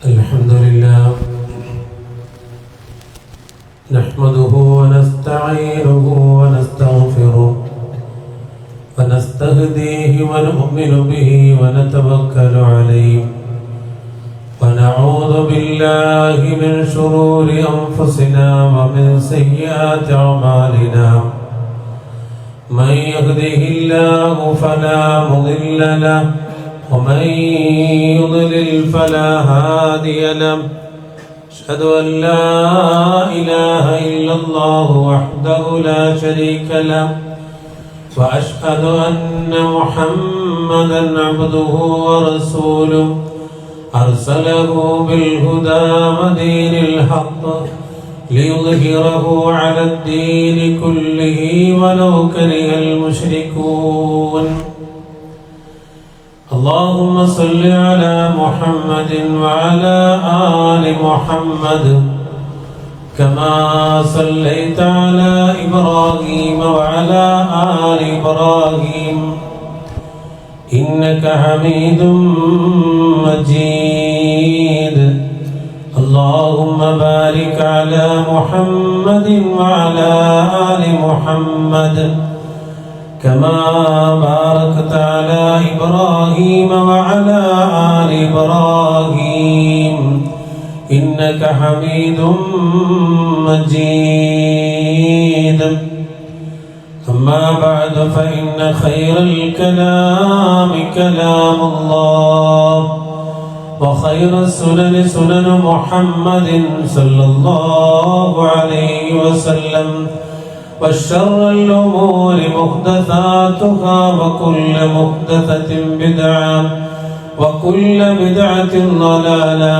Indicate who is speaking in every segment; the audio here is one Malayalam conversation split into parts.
Speaker 1: الحمد لله نحمده ونستعينه ونستغفره ونستهديه ونؤمن به ونتوكل عليه ونعوذ بالله من شرور أنفسنا ومن سيئات أعمالنا من يهده الله فلا مضل له ومن يضلل فلا هادي له أشهد أن لا إله إلا الله وحده لا شريك له وأشهد أن محمدا عبده ورسوله أرسله بالهدى ودين الحق ليظهره على الدين كله ولو كره المشركون اللهم صل على محمد وعلى آل محمد كما صليت على إبراهيم وعلى آل إبراهيم إنك حميد مجيد اللهم بارك على محمد وعلى آل محمد كما باركت على إبراهيم وعلى آل إبراهيم إنك حميد مجيد أما بعد فإن خير الكلام كلام الله وخير السنن سنن محمد صلى الله عليه وسلم وشر الأمور محدثاتها وكل محدثة بدعة وكل بدعة ضلالة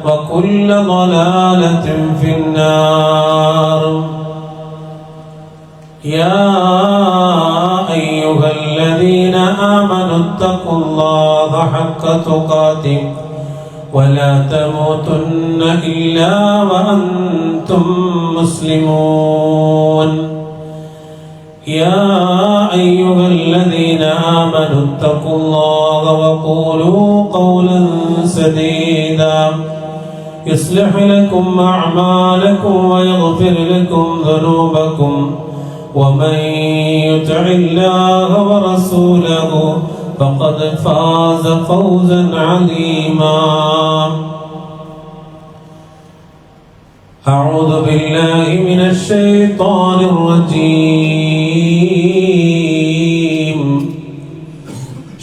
Speaker 1: وكل ضلالة في النار يا أيها الذين آمنوا اتقوا الله حق تقاته ولا تموتن إلا وأنتم مسلمون يا أيها الذين آمنوا اتقوا الله وقولوا قولا سديدا يصلح لكم أعمالكم ويغفر لكم ذنوبكم ومن يطع الله ورسوله فقد فاز فوزا عظيما أعوذ بالله من الشيطان الرجيم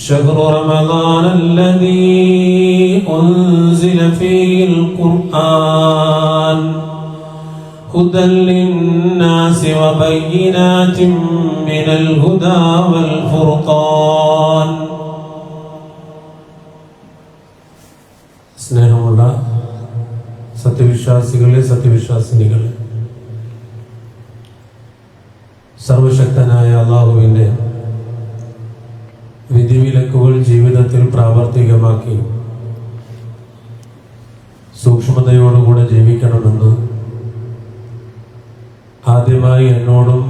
Speaker 1: شهر رمضان الذي أنزل فيه القرآن هدى للناس وبينات من الهدى والفرقان സ്നേഹമുള്ള സത്യവിശ്വാസികളെ സത്യവിശ്വാസിനികളെ, സർവശക്തനായ അല്ലാഹുവിൻ്റെ വിധിവിലക്കുകൾ ജീവിതത്തിൽ പ്രാവർത്തികമാക്കി സൂക്ഷ്മതയോടുകൂടെ ജീവിക്കണമെന്ന് ആദ്യമായി എന്നോടും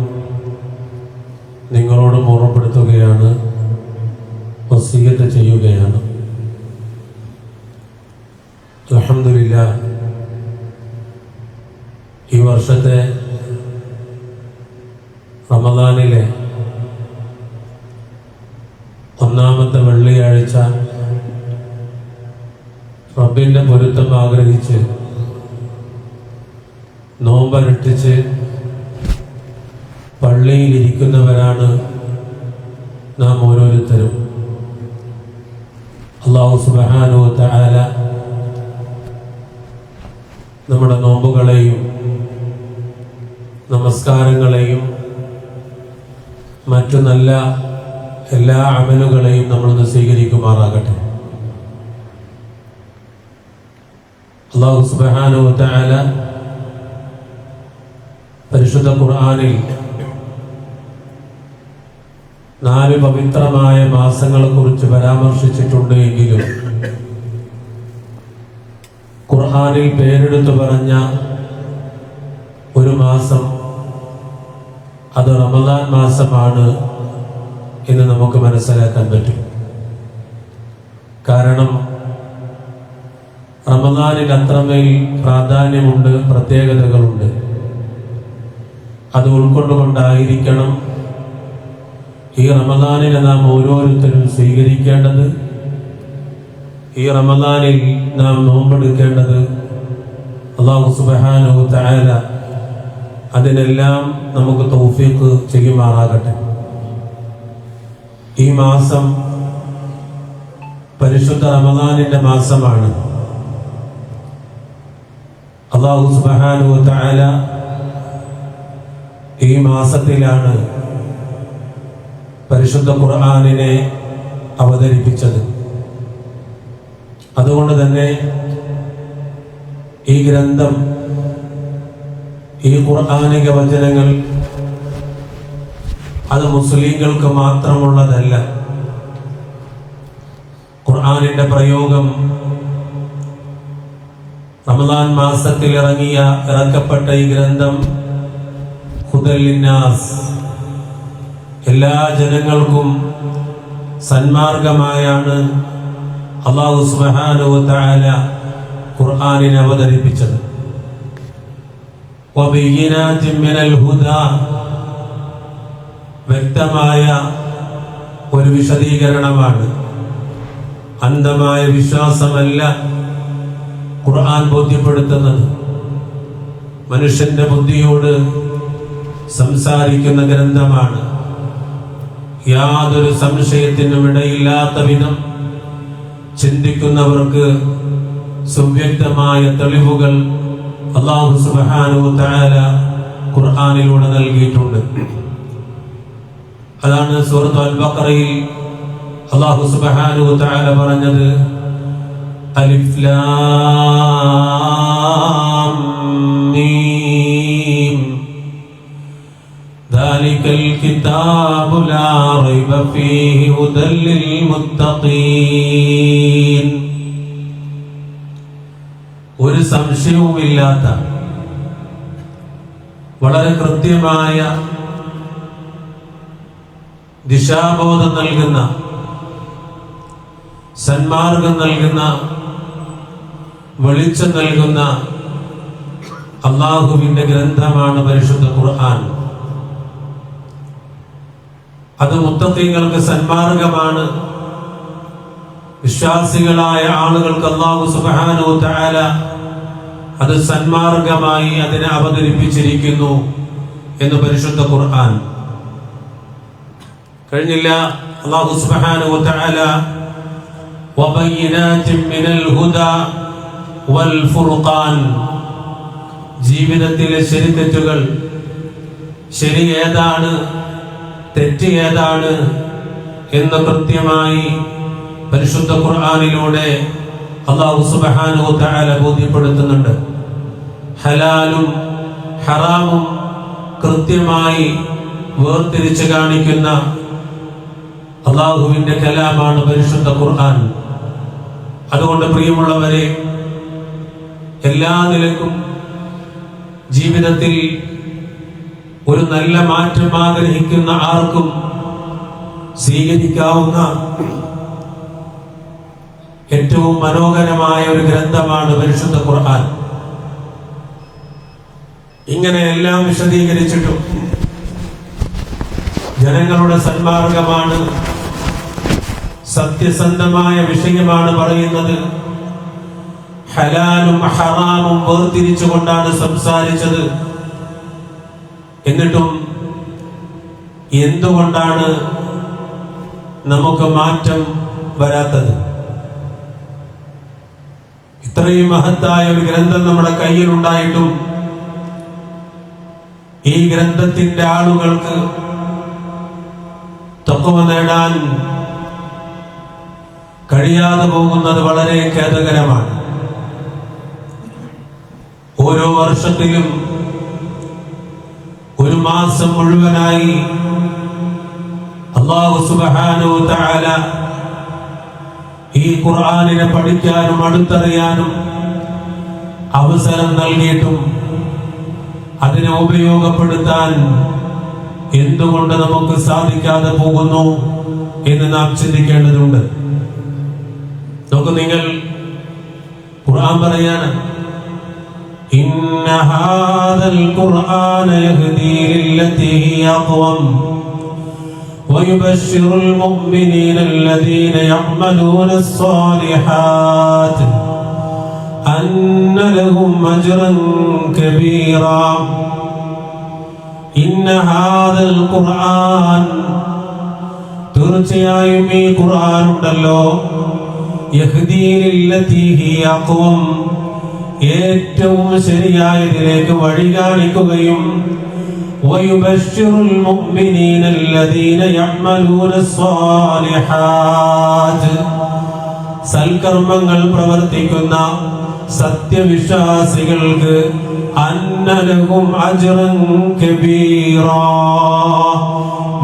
Speaker 1: നിങ്ങളോടും ഓർമ്മപ്പെടുത്തുകയാണ്, വസിയ്യത്ത് ചെയ്യുകയാണ്. അൽഹംദുലില്ലാഹ്, ഈ വർഷത്തെ റമദാനിലെ ഒന്നാമത്തെ വെള്ളിയാഴ്ച റബ്ബിൻ്റെ പൊരുത്തം ആഗ്രഹിച്ച് നോമ്പനുഷ്ഠിച്ച് പള്ളിയിലിരിക്കുന്നവരാണ് നാം ഓരോരുത്തരും. അല്ലാഹു സുബ്ഹാനഹു വ തആല നമ്മുടെ നോമ്പുകളെയും നമസ്കാരങ്ങളെയും മറ്റു നല്ല എല്ലാ അമലുകളെയും നമ്മളൊന്ന് സ്വീകരിക്കുമാറാകട്ടെ. അല്ലാഹു സുബ്ഹാനഹു വ തആല പരിശുദ്ധ ഖുർആനിൽ 4 പവിത്രമായ മാസങ്ങളെ കുറിച്ച് പരാമർശിച്ചിട്ടുണ്ട് എങ്കിലും ഖുർആനിൽ പേരെടുത്തു പറഞ്ഞ ഒരു മാസം അത് റമദാൻ മാസമാണ് എന്ന് നമുക്ക് മനസ്സിലാക്കാൻ പറ്റും. കാരണം റമദാനിൽ അത്രമേൽ പ്രാധാന്യമുണ്ട്, പ്രത്യേകതകളുണ്ട്. അത് ഉൾക്കൊണ്ടുകൊണ്ടായിരിക്കണം ഈ റമദാനിനെ നാം ഓരോരുത്തരും സ്വീകരിക്കേണ്ടത്, ഈ റമദാനിൽ നാം നോമ്പെടുക്കേണ്ടത്. അല്ലാഹു സുബ്ഹാനഹു തആല അതിനെല്ലാം നമുക്ക് തൗഫീഖ് ചെയ്യുമാറാകട്ടെ. ഈ മാസം പരിശുദ്ധ റമദാനിന്റെ മാസമാണ്. അല്ലാഹു സുബ്ഹാനഹു തആല ഈ മാസത്തിലാണ് പരിശുദ്ധ ഖുർആനിനെ അവതരിപ്പിച്ചത്. അതുകൊണ്ട് തന്നെ ഈ ഗ്രന്ഥം, ഈ ഖുർആനിക വചനങ്ങൾ അത് മുസ്ലിങ്ങൾക്ക് മാത്രമുള്ളതല്ല. ഖുർആനിന്റെ പ്രയോഗം റമദാൻ മാസത്തിൽ ഇറക്കപ്പെട്ട ഈ ഗ്രന്ഥം ഹുദൽ ലിന്നാസ്, എല്ലാ ജനങ്ങൾക്കും സന്മാർഗമായാണ് അല്ലാഹു സുബ്ഹാനഹു വതആല ഖുർആനിനെ അവതരിപ്പിച്ചത്. വബയ്യിനാതിൻ മിനൽ ഹുദാ, വ്യക്തമായ ഒരു വിശദീകരണമാണ്. അന്ധമായ വിശ്വാസമല്ല ഖുർആൻ ബോധ്യപ്പെടുത്തുന്നത്. മനുഷ്യന്റെ ബുദ്ധിയോട് സംസാരിക്കുന്ന ഗ്രന്ഥമാണ്. യാതൊരു സംശയത്തിനും ഇടയില്ലാത്ത വിധം ചിന്തിക്കുന്നവർക്ക് സുവ്യക്തമായ തെളിവുകൾ അല്ലാഹു സുബ്ഹാനഹു വതആല ഖുർആനിലൂടെ നൽകിയിട്ടുണ്ട്. അതാണ് സൂറത്തുൽ അൽ-ബഖറയിൽ അല്ലാഹു സുബ്ഹാനഹു വതആല പറഞ്ഞത്, അലിഫ് ലാം മീം ദാലികൽ കിതാബു ലാ റൈബ ഫീഹി ഹുദൽ ലിൽ മുത്തഖീൻ. ഒരു സംശയവുമില്ലാത്ത വളരെ കൃത്യമായ ദിശാബോധം നൽകുന്ന, സന്മാർഗം നൽകുന്ന, വെളിച്ചം നൽകുന്ന അല്ലാഹുവിന്റെ ഗ്രന്ഥമാണ് പരിശുദ്ധ ഖുർആൻ. അത് മുത്തഖീങ്ങൾക്ക് സന്മാർഗമാണ്. വിശ്വാസികളായ ആളുകൾക്ക് അല്ലാഹു സുബ്ഹാനഹു വതആല അത് സന്മാർഗമായി അതിനെ അവതരിപ്പിച്ചിരിക്കുന്നു എന്ന് പരിശുദ്ധ ഖുർആൻ. കഴിഞ്ഞില്ല, അല്ലാഹു സുബ്ഹാനഹു വതആല വബയ്യിനാതിൻ മിനൽ ഹുദാ വൽ ഫുർഖാൻ, ജീവിതത്തിലെ ശരി തെറ്റുകൾ, ശരി ഏതാണ് തെറ്റ് ഏതാണ് എന്ന് കൃത്യമായി പരിശുദ്ധ ഖുർആനിലൂടെ അല്ലാഹു സുബ്ഹാനഹു വതആല ബോധ്യപ്പെടുത്തുന്നുണ്ട്. ഹലാലും ഹറാമും കൃത്യമായി വേർതിരിച്ച് കാണിക്കുന്ന അല്ലാഹുവിന്റെ കലാമാണ് പരിശുദ്ധ ഖുർആൻ. അതുകൊണ്ട് പ്രിയമുള്ളവരെ, എല്ലാ നിലക്കും ജീവിതത്തിൽ ഒരു നല്ല മാറ്റം ആഗ്രഹിക്കുന്ന ആർക്കും സ്വീകരിക്കാവുന്ന ഏറ്റവും മനോഹരമായ ഒരു ഗ്രന്ഥമാണ് പരിശുദ്ധ ഖുർആൻ. ഇങ്ങനെ എല്ലാം വിശദീകരിച്ചിട്ടും ജനങ്ങളുടെ സന്മാർഗമാണ്, സത്യസന്ധമായ വിഷയമാണ് പറയുന്നത്. ഹലാലും ഹറാമും വേർതിരിച്ചുകൊണ്ടാണ് സംസാരിച്ചത്. എന്നിട്ടും എന്തുകൊണ്ടാണ് നമുക്ക് മാറ്റം വരാത്തത്? ഇത്രയും മഹത്തായ ഒരു ഗ്രന്ഥം നമ്മുടെ കയ്യിലുണ്ടായിട്ടും ഈ ഗ്രന്ഥത്തിന്റെ ആളുകൾക്ക് തഖ്വ നേടാൻ കഴിയാതെ പോകുന്നത് വളരെ ഖേദകരമാണ്. ഓരോ വർഷത്തിലും ഒരു മാസം മുഴുവനായി അല്ലാഹു സുബ്ഹാനഹു വതആല ഈ ഖുർആനിനെ പഠിക്കാനും അടുത്തറിയാനും അവസരം നൽകിയിട്ടും അതിനെ ഉപയോഗപ്പെടുത്താൻ എന്തുകൊണ്ട് നമുക്ക് സാധിക്കാതെ പോകുന്നു എന്ന് നാം ചിന്തിക്കേണ്ടതുണ്ട്. നോക്കൂ, നിങ്ങൾ ഖുർആൻ ഖുർആൻ പറയാണ് ഇന്ന ഹാദൽ ഖുർആന യഹ്ദീ ലില്ലതീ ഹിയ അഖ്വം വയുബശ്ശിറുൽ മുഅ്മിനീന അല്ലദീന യഅമലൂനസ് സ്വാലിഹാത്ത് അന്ന ലഹും അജ്റൻ കബീറാ. ഇന്ന ഹാദൽ ഖുർആൻ, തീർച്ചയായും ഈ ഖുർആൻ ഉണ്ടല്ലോ, യഹ്ദീ ലില്ലതീ ഹിയ അഖ്വം, ഏറ്റവും ശരിയായതിലേക്ക് വഴി കാണിക്കുകയും വയുബശ്ശിറുൽ മുഅ്മിനീന അല്ലദീന യഅമലൂനസ് സ്വാലിഹാത്ത്, സൽക്കർമ്മങ്ങൾ പ്രവർത്തിക്കുന്ന സത്യവിശ്വാസികൾക്ക് അന്ന ലഹും അജ്റൻ കബീറാ,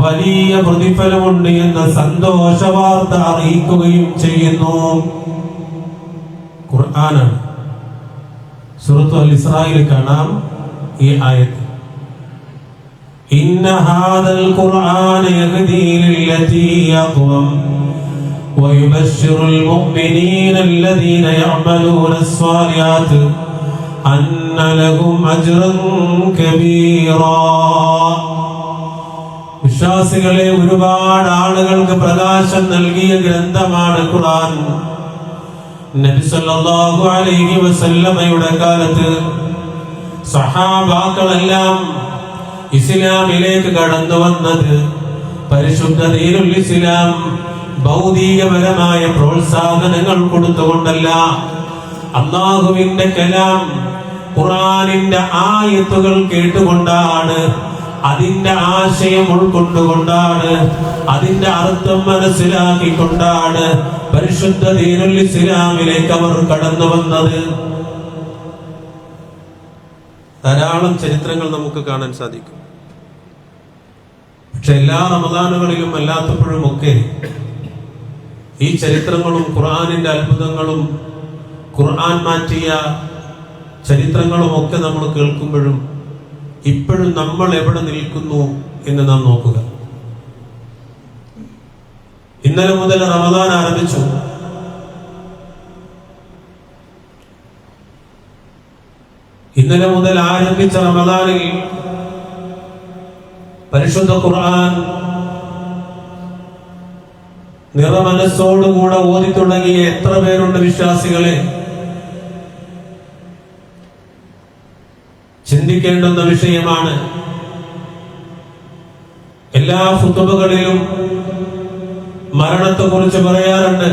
Speaker 1: വലിയ പ്രതിഫലമുണ്ട് എന്ന സന്തോഷ വാർത്ത അറിയിക്കുകയും ചെയ്യുന്നു. ഖുർആനാണ്. സൂറത്ത് അൽ ഇസ്രായിൽ കാണാം ഈ ആയത്ത്. ഇന്ന ഹാദൽ ഖുർആന യഹ്ദീ ലില്ലതീ ഹിയ അഖ്വം വയുബശ്ശിറുൽ മുഅ്മിനീന അല്ലദീന യഅമലൂനസ് സ്വാലിഹാത്ത് അന്ന ലഹും അജ്റൻ കബീറാ. വിശ്വാസികളെ ഒരുപാട് ആളുകൾക്ക് പ്രകാശം നൽകിയ ഗ്രന്ഥമാണ് ഖുർആൻ. നബി സല്ലല്ലാഹു അലൈഹി വസല്ലമയുടെ കാലത്ത് സഹാബാക്കളെല്ലാം ഇസ്ലാമിലേക്ക് കടന്നു വന്നത് പരിശുദ്ധ ദീനുൽ ഇസ്ലാം ഭൗതികപരമായ പ്രോത്സാഹനങ്ങൾ കൊടുത്തുകൊണ്ടല്ല, അല്ലാഹുവിന്റെ കലാം ഖുർആനിന്റെ ആയത്തുകൾ കേട്ടുകൊണ്ടാണ്, അതിന്റെ ആശയം ഉൾക്കൊണ്ടുകൊണ്ടാണ്, അതിന്റെ അർത്ഥം മനസ്സിലാക്കിക്കൊണ്ടാണ് പരിശുദ്ധ ദീനുൽ ഇസ്ലാമിലേക്ക് അവർ കടന്നു വന്നത്. ധാരാളം ചരിത്രങ്ങൾ നമുക്ക് കാണാൻ സാധിക്കും. പക്ഷെ എല്ലാ റമദാനുകളിലും അല്ലാത്തപ്പോഴും ഒക്കെ ഈ ചരിത്രങ്ങളും ഖുർആനിന്റെ അത്ഭുതങ്ങളും ഖുർആൻ മാറ്റിയ ചരിത്രങ്ങളും ഒക്കെ നമ്മൾ കേൾക്കുമ്പോഴും ഇപ്പോഴും നമ്മൾ എവിടെ നിൽക്കുന്നു എന്ന് നാം നോക്കുക. ഇന്നലെ മുതൽ റമദാൻ ആരംഭിച്ചു. ഇന്നലെ മുതൽ ആരംഭിച്ച റമദാനിൽ പരിശുദ്ധ ഖുർആൻ നിറമനസ്സോടുകൂടെ ഓതി തുടങ്ങിയ എത്ര പേരുണ്ട് വിശ്വാസികളെ? ചിന്തിക്കേണ്ടുന്ന വിഷയമാണ്. എല്ലാ ഖുതുബകളിലും മരണത്തെ കുറിച്ച് പറയാറുണ്ട്.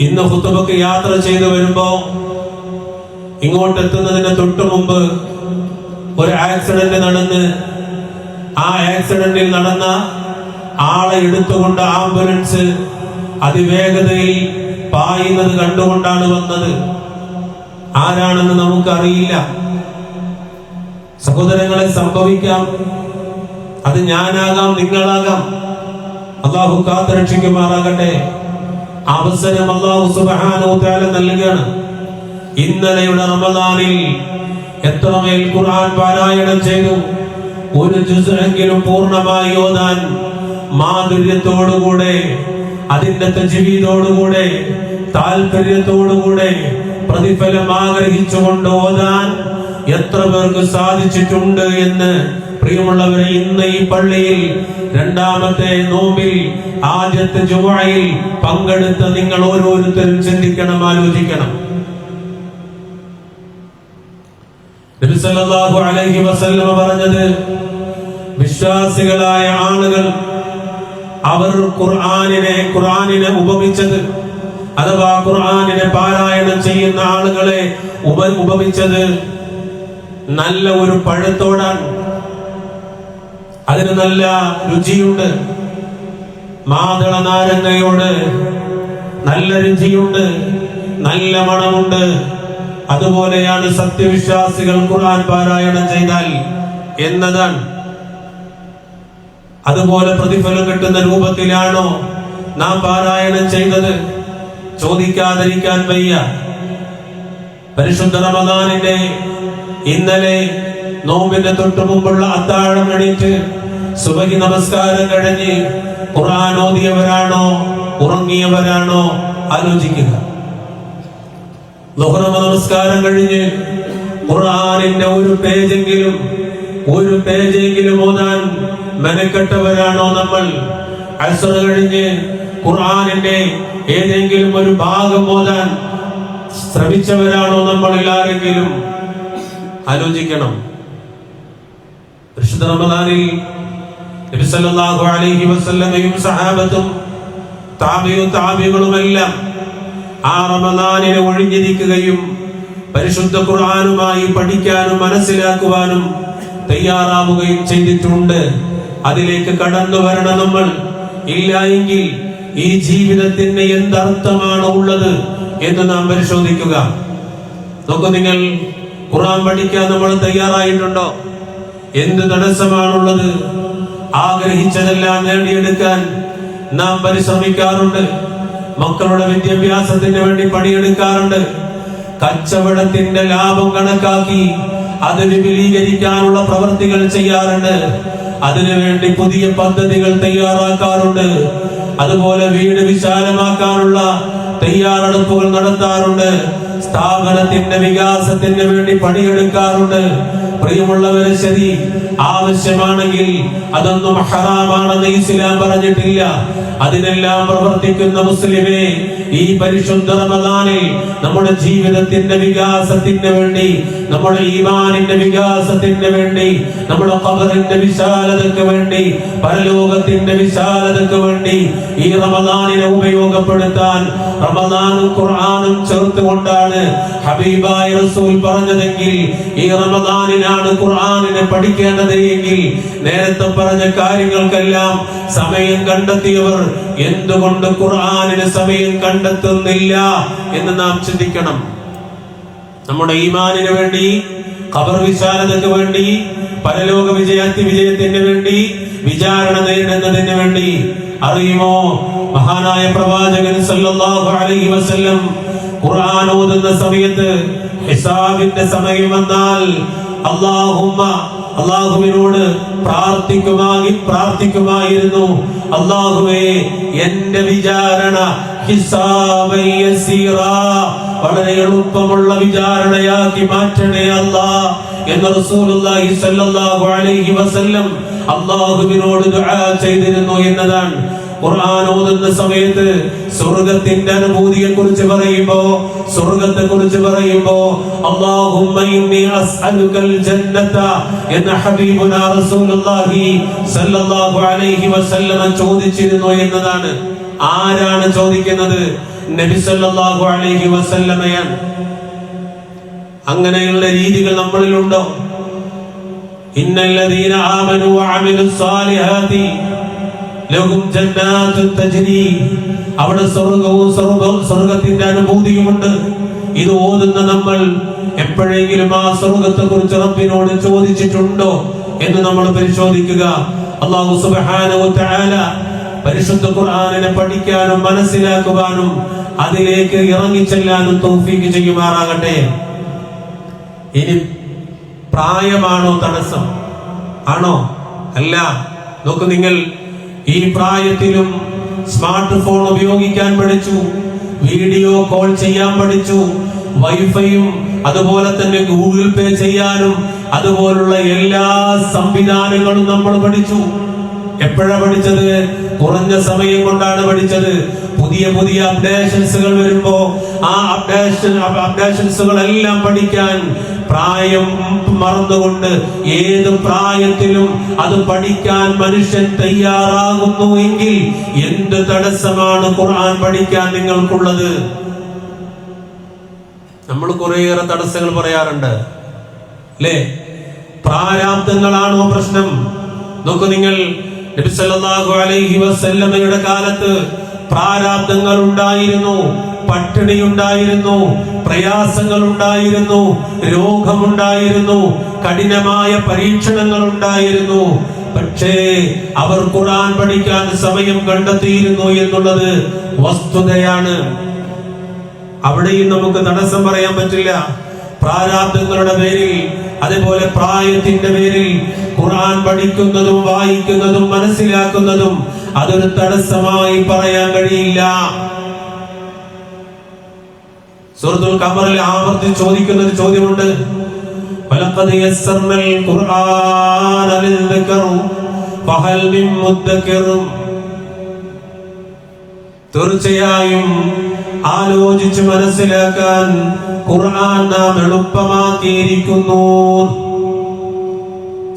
Speaker 1: ഇന്ന് ഖുതുബക്ക് യാത്ര ചെയ്തു വരുമ്പോ ഇങ്ങോട്ട് എത്തുന്നതിന് തൊട്ടു മുമ്പ് ഒരു ആക്സിഡന്റ് നടന്ന് ആ ആക്സിഡന്റിൽ നടന്ന ആളെ എടുത്തുകൊണ്ട് ആംബുലൻസ് അതിവേഗതയിൽ പായുന്നത് കണ്ടുകൊണ്ടാണ് വന്നത്. ആരാണെന്ന് നമുക്കറിയില്ല. സഹോദരങ്ങളെ, സംഭവിക്കാം. അത് ഞാനാകാം, നിങ്ങളാകാം. അല്ലാഹു കാത്തുരക്ഷിക്കുമാറാകട്ടെ. അവസരം അല്ലാഹു സുബ്ഹാനഹു തആല നൽകുകയാണ്. ഇന്നലെയുടെ റമദാനിൽ എത്രമേൽ ഖുർആൻ പാരായണം ചെയ്തു. ഒരു ജുസ്എങ്കിലും പൂർണ്ണമായി ഓതാൻ മാധുര്യത്തോടുകൂടെ, അതിന്റെ തജ്വീദോടുകൂടെ, താല്പര്യത്തോടുകൂടെ, പ്രതിഫലം ആഗ്രഹിച്ചുകൊണ്ട് ഓതാൻ എത്ര പേർക്ക് സാധിച്ചിട്ടുണ്ട് എന്ന് പ്രിയമുള്ളവരെ, ഇന്ന് ഈ പള്ളിയിൽ രണ്ടാമത്തെ നോമ്പിൽ ആദ്യത്തെ ജുമുഅയിൽ പങ്കെടുത്ത നിങ്ങൾ ഓരോരുത്തരും ചിന്തിക്കണം, ആലോചിക്കണം. നബി സല്ലല്ലാഹു അലൈഹി വസല്ലം പറഞ്ഞത്, വിശ്വാസികളായ ആളുകൾ അവർ ഖുർആനിനെ ഉപമിച്ചത്, അഥവാ ഖുർആനിനെ പാരായണം ചെയ്യുന്ന ആളുകളെ ഉപമിച്ചത് നല്ല ഒരു പഴത്തോടാണ്. അതിന് നല്ല രുചിയുണ്ട്. മാതള നാരങ്ങയോട് നല്ല രുചിയുണ്ട്, നല്ല മണമുണ്ട്. അതുപോലെയാണ് സത്യവിശ്വാസികൾ ഖുർആൻ പാരായണം ചെയ്താൽ എന്നതാണ്. അതുപോലെ പ്രതിഫലം കിട്ടുന്ന രൂപത്തിലാണോ നാം പാരായണം ചെയ്തത്? ചോദിക്കാതിരിക്കാൻ വയ്യ. പരിശുദ്ധ റമദാനിന്റെ ഇന്നലെ നോമ്പിന്റെ തൊട്ടു മുമ്പുള്ള അത്താഴം എണീറ്റ് സുബഹി നമസ്കാരം കഴിഞ്ഞ് ഖുർആൻ ഓതിയവരാണോ ഉറങ്ങിയവരാണോ ആലോചിക്കുക. ളുഹർ നമസ്കാരം കഴിഞ്ഞ് ഖുർആനിന്റെ ഒരു പേജെങ്കിലും ഓതാൻ മെനക്കെട്ടവരാണോ നമ്മൾ? അസ്ർ കഴിഞ്ഞ് ഖുർആനിന്റെ ഏതെങ്കിലും ഒരു ഭാഗം ഓതാൻ ശ്രമിച്ചവരാണോ നമ്മളിൽ ആരെങ്കിലും? ആലോചിക്കണം. പരിശുദ്ധ റമദാനിൽ നബി സല്ലല്ലാഹു അലൈഹി വസല്ലമയും സഹാബത്തും താബികളുമെല്ലാം ആ റമദാനിനെ ഒഴിഞ്ഞിരിക്കുകയും പരിശുദ്ധ ഖുർആനുമായി പഠിക്കാനും മനസ്സിലാക്കുവാനും തയ്യാറാവുകയും ചെയ്തിട്ടുണ്ട്. അതിലേക്ക് കടന്നു വരണം നമ്മൾ. ഇല്ല എങ്കിൽ ഈ ജീവിതത്തിന് എന്തർത്ഥമാണ് ഉള്ളത് എന്ന് നാം പരിശോധിക്കുക. നോക്കൂ, നിങ്ങൾ ഖുർആൻ പഠിക്കാൻ നമ്മൾ തയ്യാറായിട്ടുണ്ടോ? എന്ത് തടസ്സമാണുള്ളത്? ആഗ്രഹിച്ചതെല്ലാം നേടിയെടുക്കാൻ നാം പരിശ്രമിക്കാറുണ്ട്. മക്കളുടെ വിദ്യാഭ്യാസത്തിന് വേണ്ടി പണിയെടുക്കാറുണ്ട്. കച്ചവടത്തിന്റെ ലാഭം കണക്കാക്കി അത് വിപുലീകരിക്കാനുള്ള പ്രവൃത്തികൾ ചെയ്യാറുണ്ട്. അതിനുവേണ്ടി പുതിയ പദ്ധതികൾ തയ്യാറാക്കാറുണ്ട്. അതുപോലെ വീട് വിശാലമാക്കാനുള്ള തയ്യാറെടുപ്പുകൾ നടത്താറുണ്ട്. സ്ഥാപനത്തിന്റെ വികാസത്തിന് വേണ്ടി പണിയെടുക്കാറുണ്ട്. പ്രിയമുള്ളവരെ, ശരി, ആവശ്യമാണെങ്കിൽ അതൊന്നും ഹറാമാണെന്ന് ഇസ്ലാം പറഞ്ഞിട്ടില്ല. അതിനെല്ലാം പ്രവർത്തിക്കുന്ന മുസ്ലിമേ, ഈ പരിശുദ്ധ റമദാനിൽ നമ്മുടെ ജീവിതത്തിന്റെ വികാസത്തിന് വേണ്ടി, നമ്മുടെ ഈമാനിന്റെ വികാസത്തിന് വേണ്ടി, നമ്മുടെ ഖബറിന്റെ വിശാലതയ്ക്ക് വേണ്ടി, പരലോകത്തിന്റെ വിശാലതയ്ക്ക് വേണ്ടി ഈ റമദാനിനെ ഉപയോഗപ്പെടുത്താൻ റമദാനും ഖുർആനും ചേർത്തുകൊണ്ടാണ് ഹബീബായ റസൂൽ പറഞ്ഞതെങ്കിൽ, ഈ റമദാനിനാണ് ഖുർആനിനെ പഠിക്കേണ്ടത് എങ്കിൽ, നേരത്തെ പറഞ്ഞ കാര്യങ്ങൾക്കെല്ലാം സമയം കണ്ടെത്തിയവർ എന്തുകൊണ്ട് ഖുർആനിന് സമയം കണ്ടെത്തുന്നില്ല എന്ന് നാം ചിന്തിക്കണം. നമ്മുടെ ഈമാനിന് വേണ്ടി, ഖബർ വിശാലതയ്ക്ക് വേണ്ടി, പരലോക വിജയത്തിന് വേണ്ടി, വിചാരണ നേരിടുന്നതിന് വേണ്ടി. അറിയുമോ, മഹാനായ പ്രവാചകൻ സല്ലല്ലാഹു അലൈഹി വസല്ലം ഖുർആൻ ഓതുന്ന സമയത്ത് ഹിസാബിന്റെ സമയം വന്നാൽ അല്ലാഹുവിനോട് പ്രാർത്ഥിക്കുമായിരുന്നു, അല്ലാഹുവേ, എന്റെ വിചാരണ ഹിസാബൻ യസീറാ, വളരെ എളുപ്പമുള്ള വിചാരണയാക്കി മാറ്റണേ അല്ലാഹ് എന്ന് റസൂലുള്ളാഹി സ്വല്ലല്ലാഹു അലൈഹി വസല്ലം അല്ലാഹുവിനോട് ദുആ ചെയ്തിരുന്നു എന്നതാണ്. ഖുർആൻ ഓതുന്ന സമയത്ത് സ്വർഗ്ഗത്തിന്റെ അനുഭൂതിയെ കുറിച്ച് പറയുമ്പോ അല്ലാഹുമ്മ ഇന്നി അസ്അലുകൽ ജന്നത എന്ന ഹബീബുനാ റസൂലുള്ളാഹി സ്വല്ലല്ലാഹു അലൈഹി വസല്ലം ചോദിച്ചിരുന്നു എന്നതാണ്. ആരാണ് ചോദിക്കുന്നത്? നബി സല്ലല്ലാഹു അലൈഹി വസല്ലമയാണ്. അങ്ങനെയുള്ള രീതികൾ നമ്മളിലുണ്ടോ? ഇന്നല്ലദീന ആമനു വഅമിലുസ് സാലിഹാതി ലഹും ജന്നാത്തുൻ തജ്രി, അവിടെ സ്വർഗ്ഗത്തിന്റെ അനുഭൂതിയുമുണ്ട്. ഇത് ഓതുന്ന നമ്മൾ എപ്പോഴെങ്കിലും ആ സ്വർഗ്ഗത്തെ കുറിച്ച് റബ്ബിനോട് ചോദിച്ചിട്ടുണ്ടോ എന്ന് നമ്മൾ പരിശോധിക്കുക. അല്ലാഹു സുബ്ഹാനഹു വ തആല പരിശുദ്ധ ഖുർആനിനെ പഠിക്കാനും മനസ്സിലാക്കുവാനും അതിലേക്ക് ഇറങ്ങിച്ചെല്ലാനും തൗഫീഖ് ചെയ്യുമാറാകട്ടെ. ഇനി പ്രായമാണോ തടസ്സം? ആണോ? അല്ല. നോക്കൂ, നിങ്ങൾ ഈ പ്രായത്തിലും സ്മാർട്ട് ഫോൺ ഉപയോഗിക്കാൻ പഠിച്ചു, വീഡിയോ കോൾ ചെയ്യാൻ പഠിച്ചു, വൈഫൈയും അതുപോലെ തന്നെ ഗൂഗിൾ പേ ചെയ്യാനും അതുപോലുള്ള എല്ലാ സംവിധാനങ്ങളും നമ്മൾ പഠിച്ചു. എപ്പോഴാണ് പഠിച്ചത്? കുറഞ്ഞ സമയം കൊണ്ടാണ് പഠിച്ചത്. പുതിയ അപ്ഡേഷൻസുകൾ വരുമ്പോ ആ അപ്ഡേഷൻസുകളെല്ലാം പഠിക്കാൻ പ്രായം മറന്നുകൊണ്ട് ഏത് പ്രായത്തിലും അത് പഠിക്കാൻ മനുഷ്യൻ തയ്യാറാകുന്നു എങ്കിൽ എന്ത് തടസ്സമാണ് ഖുർആൻ പഠിക്കാൻ നിങ്ങൾക്കുള്ളത്? നമ്മൾ കുറേയേറെ തടസ്സങ്ങൾ പറയാറുണ്ട്, അല്ലേ? പ്രാരാബ്ദങ്ങളാണോ പ്രശ്നം? നോക്കൂ, നിങ്ങൾ നബി സല്ലല്ലാഹു അലൈഹി വസല്ലമയുടെ കാലത്ത് പ്രാരാബ്ദങ്ങൾ ഉണ്ടായിരുന്നു, പട്ടിണി ഉണ്ടായിരുന്നു, പ്രയാസങ്ങൾ ഉണ്ടായിരുന്നു, രോഗമുണ്ടായിരുന്നു, കഠിനമായ പരീക്ഷണങ്ങൾ ഉണ്ടായിരുന്നു. പക്ഷേ അവർ ഖുർആൻ പഠിക്കാൻ സമയം കണ്ടെത്തിയിരുന്നു എന്നുള്ളത് വസ്തുതയാണ്. അവിടെയും നമുക്ക് തടസ്സം പറയാൻ പറ്റില്ല. പ്രാരാബ്ദങ്ങളുടെ പേരിൽ, അതുപോലെ പ്രായത്തിന്റെ പേരിൽ ഖുർആൻ പഠിക്കുന്നതും വായിക്കുന്നതും മനസ്സിലാക്കുന്നതും അതൊരു തടസ്സമായി പറയാൻ കഴിയില്ല. സൂറത്തുൽ ഖമറിൽ ആവർത്തിച്ച് ചോദിക്കുന്ന ഒരു ചോദ്യമുണ്ട്. വലഖദ് യസ്സർനൽ ഖുർആന ലിദ്ദിക്ർ ഫഹൽ മിൻ മുദ്ദക്കിർ. തീർച്ചയായും ആലോചിച്ച് മനസ്സിലാക്കാൻ ഖുർആൻ നാം എളുപ്പമാക്കിയിരിക്കുന്നു.